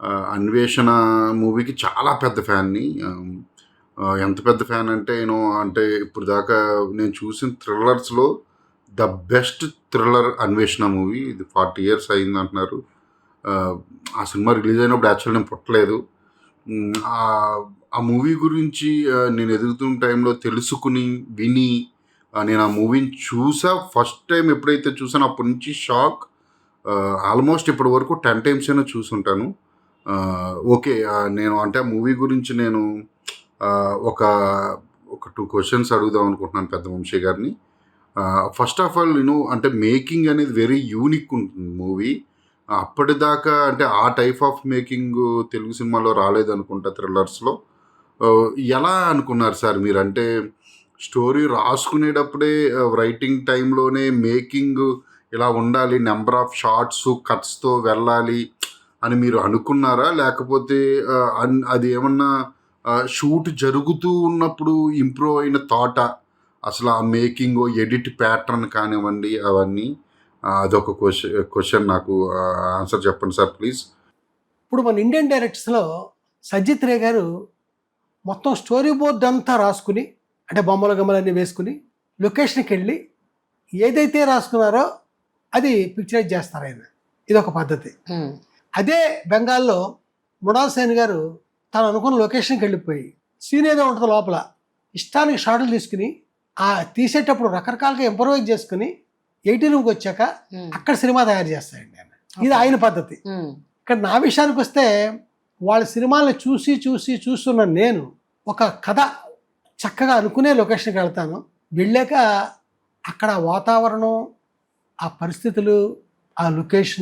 'అన్వేషణ' మూవీకి చాలా పెద్ద ఫ్యాన్‌ని. ఎంత పెద్ద ఫ్యాన్ అంటే అంటే ఇప్పుడు దాకా నేను చూసిన థ్రిల్లర్స్‌లో ద బెస్ట్ థ్రిల్లర్ 'అన్వేషణ' మూవీ. ఇది 40 ఇయర్స్ అయిందంటున్నారు. ఆహ్, ఆ సినిమా రిలీజ్ అయినప్పుడు యాక్చువల్లీ నేను పుట్టలేదు. ఆ మూవీ గురించి నేను ఎదుగుతున్న టైంలో తెలుసుకుని, విని నేను ఆ మూవీని చూసా. ఫస్ట్ టైమ్ ఎప్పుడైతే చూసానో అప్పటి నుంచి షాక్. ఆల్మోస్ట్ ఇప్పటి వరకు 10 టైమ్స్ అయినా చూసుంటాను. ఓకే. నేను అంటే ఆ మూవీ గురించి నేను ఒక 2 క్వెషన్స్ అడుగుదాం అనుకుంటున్నాను పెద్ద వంశీ గారిని. ఫస్ట్ ఆఫ్ ఆల్ అంటే మేకింగ్ అనేది వెరీ యూనిక్ ఉంటుంది మూవీ. అప్పటిదాకా అంటే ఆ టైప్ ఆఫ్ మేకింగ్ తెలుగు సినిమాలో రాలేదనుకుంటా థ్రిల్లర్స్‌లో. ఎలా అనుకున్నారు సార్ మీరు? అంటే స్టోరీ రాసుకునేటప్పుడే రైటింగ్ టైంలోనే మేకింగ్ ఇలా ఉండాలి, నంబర్ ఆఫ్ షాట్స్, కట్స్‌తో వెళ్ళాలి అని మీరు అనుకున్నారా? లేకపోతే అది ఏమన్నా షూట్ జరుగుతూ ఉన్నప్పుడు ఇంప్రూవ్ అయిన థాటా? అసలు ఆ మేకింగు, ఎడిట్ ప్యాటర్న్ కానివ్వండి అవన్నీ. అదొక క్వెషన్ నాకు ఆన్సర్ చెప్పండి సార్ ప్లీజ్. ఇప్పుడు మన ఇండియన్ డైరెక్టర్స్‌లో సజ్జిత్ రే గారు మొత్తం స్టోరీ బోర్డ్ అంతా రాసుకుని, అంటే బొమ్మలు గిమ్మలన్నీ వేసుకుని, లొకేషన్‌కి వెళ్ళి ఏదైతే రాసుకున్నారో అది పిక్చరైజ్ చేస్తారు ఆయన. ఇదొక పద్ధతి. అదే బెంగాల్లో మృణాల్ సేన్ గారు తను అనుకున్న లొకేషన్కి వెళ్ళిపోయి సీన్ ఏదో ఉంటుంది లోపల ఇష్టానికి షాట్లు తీసుకుని ఆ తీసేటప్పుడు రకరకాలుగా ఇంప్రూవైజ్ చేసుకుని 80 రూమ్కి వచ్చాక అక్కడ సినిమా తయారు చేస్తాడండి ఆయన. ఇది ఆయన పద్ధతి. ఇక్కడ నా విషయానికి వస్తే వాళ్ళ సినిమాలను చూస్తున్న నేను ఒక కథ చక్కగా అనుకునే లొకేషన్కి వెళ్తాను. వెళ్ళాక అక్కడ వాతావరణం, ఆ పరిస్థితులు, ఆ లొకేషన్